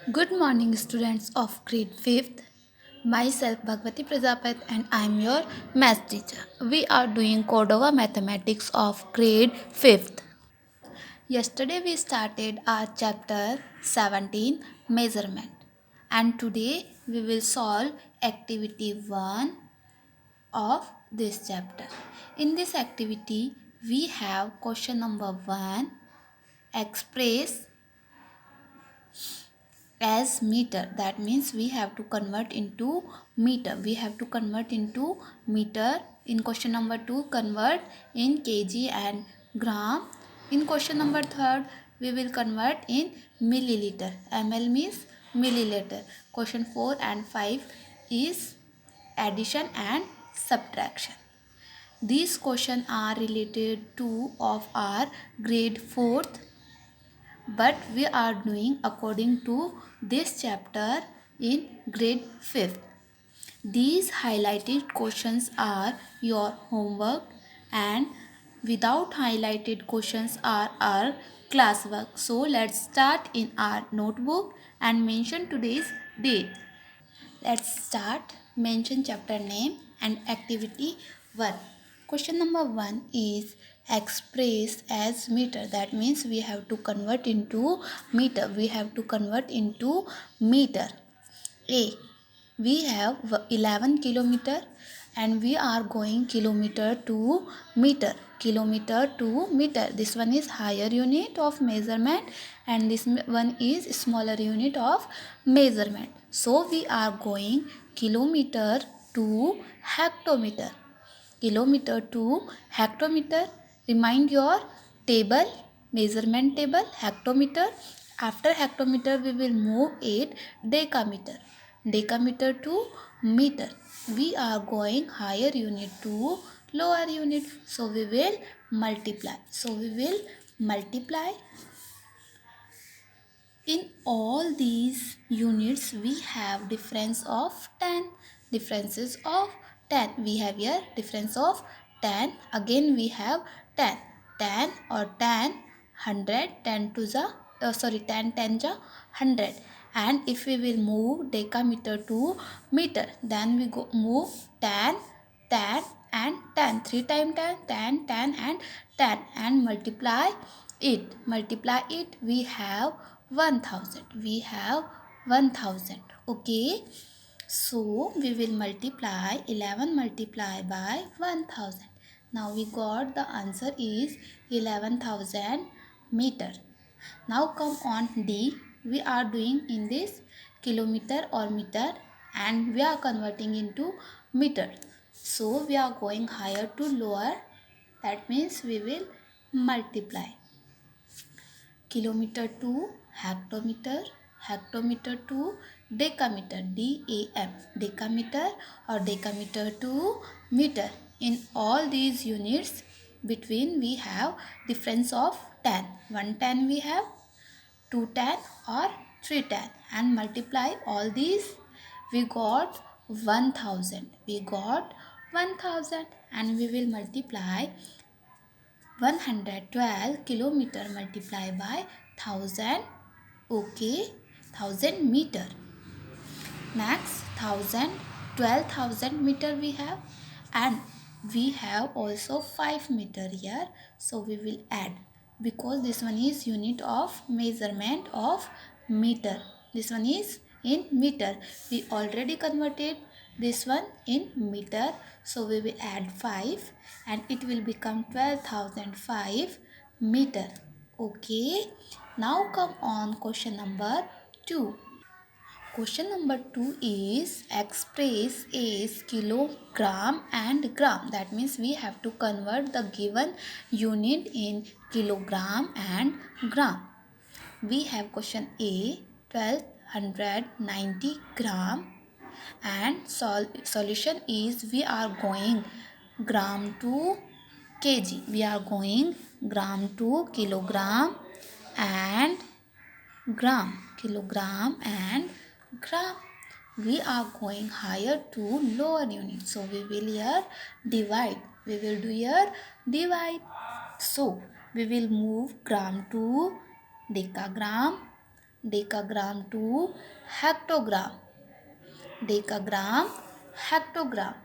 Good morning, students of grade 5th. Myself, Bhagwati Prajapati, and I am your math teacher. We are doing Cordova Mathematics of grade 5th. Yesterday, we started our chapter 17 Measurement, and today we will solve activity 1 of this chapter. In this activity, we have question number 1, express as meter. That means we have to convert into meter. We have to convert into meter. In question number 2, convert in kg and gram. In question number 3, we will convert in milliliter. Ml means milliliter. Question 4 and 5 is addition and subtraction. These questions are related to of our grade 4th, but we are doing according to this chapter in grade 5th. These highlighted questions are your homework, and without highlighted questions are our classwork. So let's start in our notebook and mention today's date. Let's start. Mention chapter name and activity 1. Question number 1 is express as meter. That means we have to convert into meter. We have to convert into meter. A. We have 11 kilometer and we are going kilometer to meter. Kilometer to meter. This one is higher unit of measurement and this one is smaller unit of measurement. So we are going kilometer to hectometer. Kilometer to hectometer. Remind your table, measurement table, hectometer. After hectometer we will move it decameter. Decameter to meter. We are going higher unit to lower unit. So we will multiply. So we will multiply. In all these units we have difference of 10. Differences of 10. We have here difference of 10. Again we have 10. 10 or 10, 100, 10 to the 10 10 ja 100. And if we will move decameter to meter, then we go move 10, 10 and 10. 3 times 10, 10, 10 and 10 and multiply it. Multiply it. We have 1000. We have 1000. Okay. So we will multiply 11 multiply by 1000. Now we got the answer is 11,000 meter. Now come on D. We are doing in this kilometer or meter and we are converting into meter. So we are going higher to lower. That means we will multiply. Kilometer to hectometer, hectometer to decameter, DAM, decameter or decameter to meter. In all these units between we have difference of 10. 110 we have, 210 or 310 and multiply all these. We got 1000. We got 1000 and we will multiply 112 kilometer multiplied by 1000. Okay, 1000 meter. Next 1000, 12,000 meter we have, and we have also 5 meter here. So we will add because this one is unit of measurement of meter. This one is in meter. We already converted this one in meter. So we will add 5 and it will become 12,005 meter. Okay. Now come on question number 2. Question number 2 is express as kilogram and gram. That means we have to convert the given unit in kilogram and gram. We have question A 1290 gram and solution is we are going gram to kg. We are going gram to kilogram and gram. Kilogram and gram. We are going higher to lower unit. So we will here divide. We will do here divide. So we will move gram to decagram decagram to hectogram, decagram, hectogram,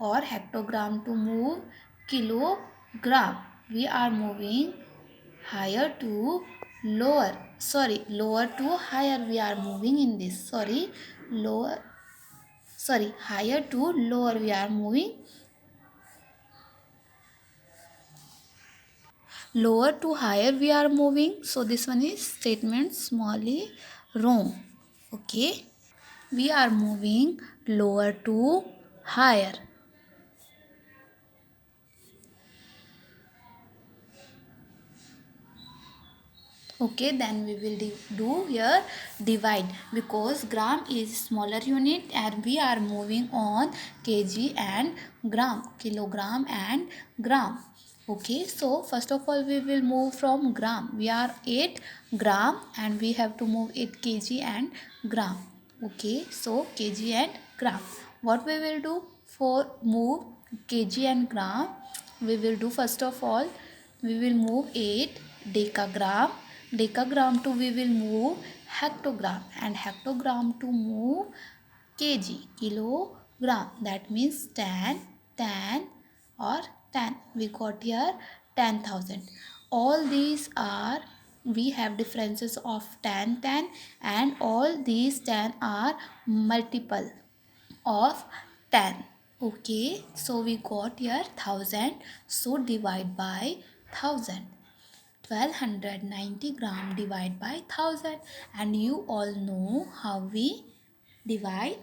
or hectogram to move kilogram. We are moving higher to lower, sorry, lower to higher we are moving in this, sorry, lower, sorry, higher to lower we are moving, lower to higher we are moving. So this one is statement smally wrong. Okay, we are moving lower to higher. Okay, then we will do here divide, because gram is smaller unit and we are moving on kg and gram, kilogram and gram. Okay, so first of all we will move from gram. We are 8 gram and we have to move 8 kg and gram. Okay, so kg and gram. What we will do for move kg and gram? We will do first of all, we will move 8 decagram. Decagram to we will move hectogram, and hectogram to move kg, kilogram. That means 10, 10 or 10. We got here 10,000. All these are, we have differences of 10, 10, and all these 10 are multiple of 10. Okay, so we got here 1000. So divide by 1000. 1290 gram divide by 1000, and you all know how we divide.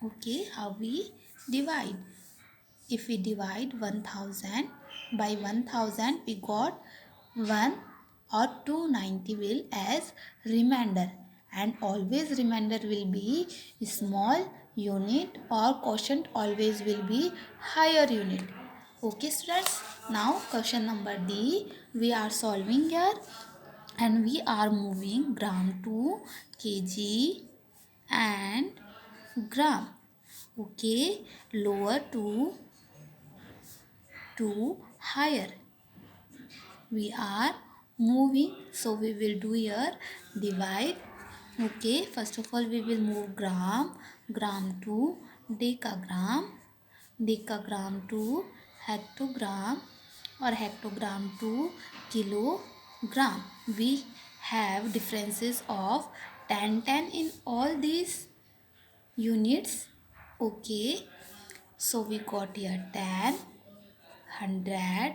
Okay, how we divide? If we divide 1000 by 1000, we got 1 or 290 will as remainder, and always remainder will be small unit, or quotient always will be higher unit. Okay students, now question number D we are solving here, and we are moving gram to kg and gram. Okay, lower to higher we are moving, so we will do here divide. Okay, first of all we will move gram, gram to decagram, decagram to hectogram, or hectogram to kilogram. We have differences of 10, 10 in all these units. Okay, so we got here 10, 100,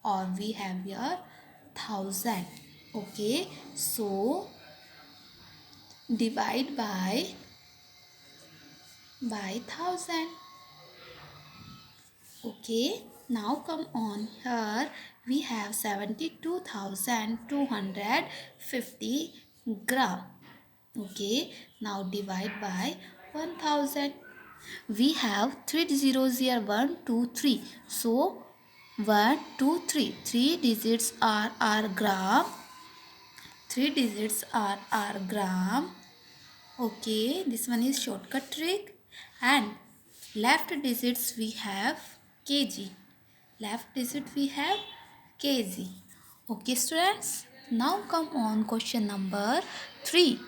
or we have here 1000. Okay, so divide by 1000. Okay, now come on here, we have 72,250 gram. Okay, now divide by 1000. We have 3 zeros here, 1 2 3. So 1 2 3, 3 digits are our gram, 3 digits are our gram. Okay, this one is shortcut trick. And left digits we have kg, left digit we have kg. Okay students, now come on question number 3.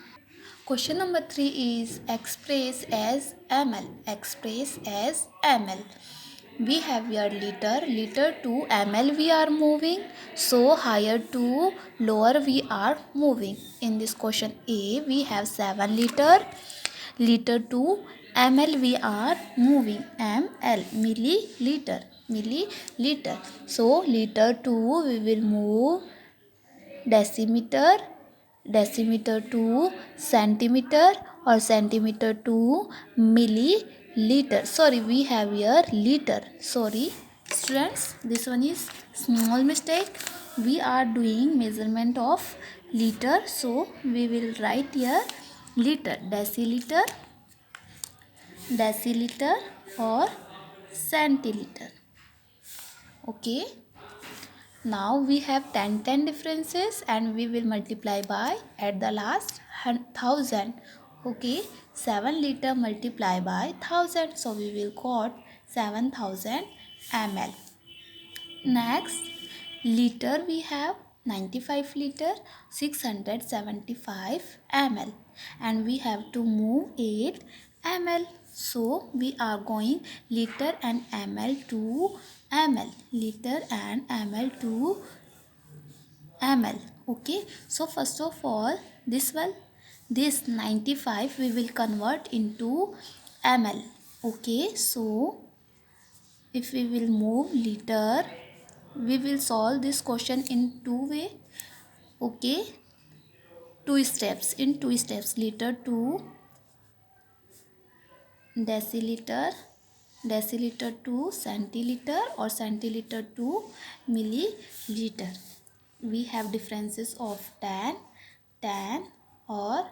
Question number 3 is express as ml. Express as ml. We have here liter, liter to ml we are moving. So higher to lower we are moving. In this question A, we have 7 liter. Liter to ml we are moving. ml, milliliter, milliliter. So liter to we will move decimeter, decimeter to centimeter, or centimeter to milliliter. Sorry, we have here liter. Sorry students, this one is small mistake. We are doing measurement of liter, so we will write here liter, deciliter, deciliter, or centiliter. Okay, now we have 10 10 differences, and we will multiply by at the last 1000. Okay, 7 liter multiply by 1000, so we will got 7000 ml. Next, liter we have 95 liter 675 ml, and we have to move 8 ml. So we are going liter and ml to ml, liter and ml to ml. Okay, so first of all this 95 we will convert into ml. Okay, so if we will move liter, we will solve this question in two way. Okay, two steps, liter to deciliter, deciliter to centiliter, or centiliter to milliliter. We have differences of tan or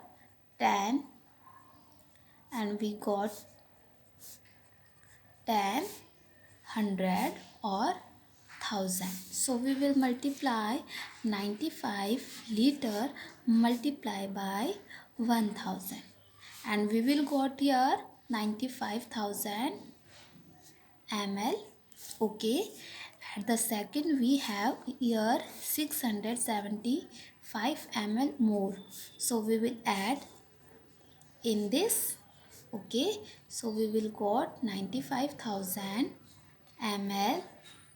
tan, and we got tan, 100 or 1000. So we will multiply 95 liter multiply by 1000, and we will got here 95,000 ml. Okay, at the second we have here 675 ml more, so we will add in this. Okay, so we will got 95,000 ml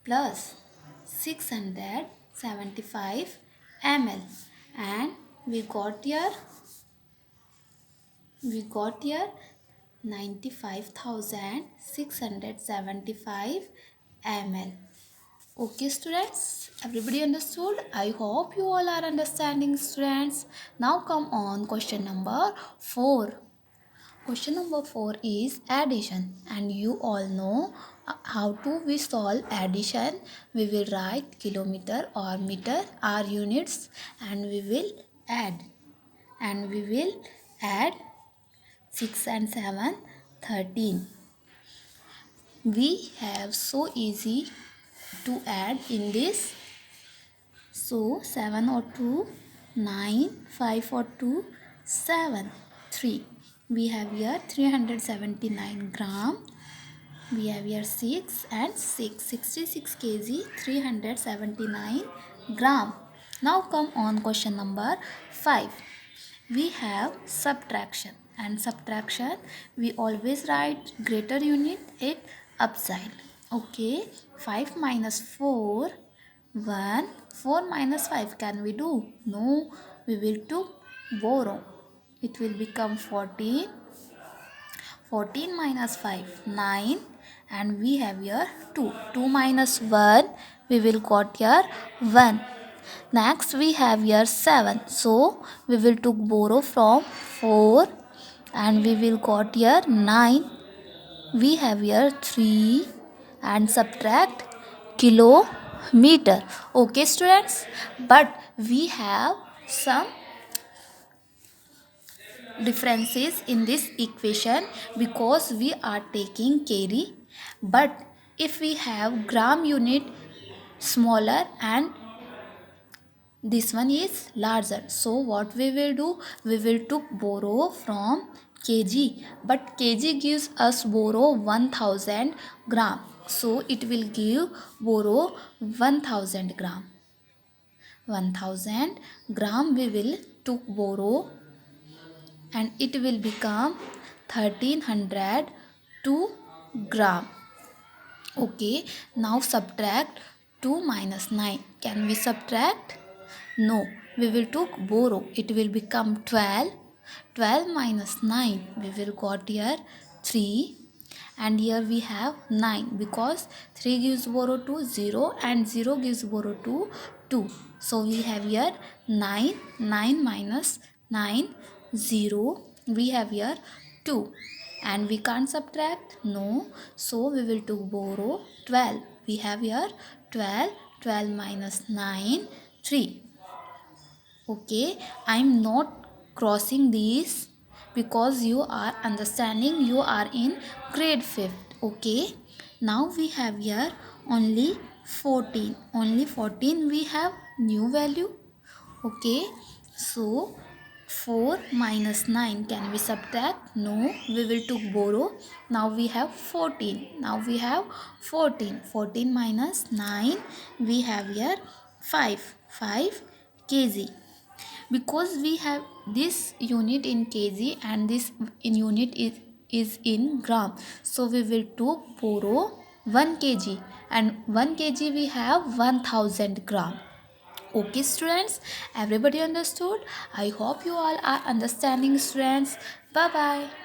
plus 675 ml, and we got here 95,675 ml. Okay students, everybody understood? I hope you all are understanding students. Now come on question number 4. Question number 4 is addition, and you all know how to we solve addition. We will write kilometer or meter are units, and we will add, 6 and 7 13. We have so easy to add in this. So 7 or 2, 9, 5 or 2, 7, 3. We have here 379 gram. We have here 6 and 6, 66 kg, 379 gram. Now come on question number 5. We have subtraction, and subtraction we always write greater unit it upside. Okay, 5 minus 4, 1. 4 minus 5 can we do? No, we will to borrow. It will become 14. 14 minus 5, 9, and we have here 2. 2 minus 1, we will got here 1. Next we have here 7. So we will to borrow from 4, and we will got here 9. We have here 3, and subtract kilometer. Okay students, but we have some differences in this equation because we are taking kg, but if we have gram unit smaller and this one is larger, so what we will do, we will to borrow from kg, but kg gives us borrow 1000 gram, so it will give borrow 1000 gram. 1000 gram we will to borrow, and it will become 1302 gram. Okay, now subtract 2 minus 9. Can we subtract? No, we will took borrow. It will become 12. 12 minus 9, we will got here 3, and here we have 9 because 3 gives borrow to 0 and 0 gives borrow to 2. So we have here 9. 9 minus 9, 0. We have here 2, and we can't subtract. No, so we will to borrow 12. We have here 12. 12 minus 9, 3. Okay, I am not crossing these because you are understanding, you are in grade 5th. Okay, now we have here only 14. Only 14 we have new value. Okay, so 4 minus 9, can we subtract? No, we will to borrow. Now we have 14. Now we have 14. 14 minus 9, we have here 5. 5 kg. Because we have this unit in kg and this in unit is in gram, so we will to borrow 1 kg, and 1 kg we have 1000 gram. Okay students, everybody understood? I hope you all are understanding students. Bye bye.